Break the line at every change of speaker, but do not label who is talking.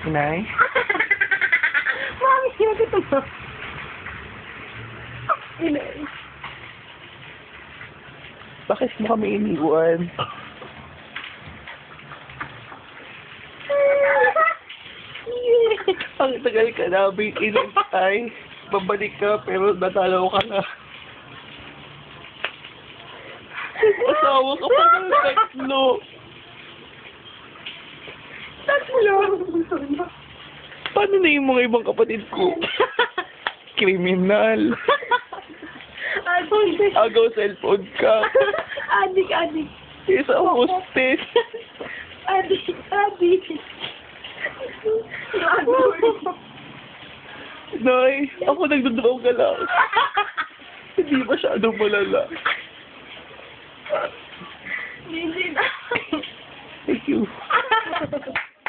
Inay?
Mami, bakit ito? Inay.
Bakit mo kami iniwan? Ang tagal ka namin inantay. Babalik ka pero natalo ka na. Asawa ka pa ng tatlo.
Tatlo.
Paano na yung mga ibang kapatid ko? Kriminal.
Adik.
Agaw cellphone ka.
Adik.
Isa hostess.
Adik.
Nay, ako nagdodraw ka lang. Hindi masyadong malala.
Hindi na.
Thank you.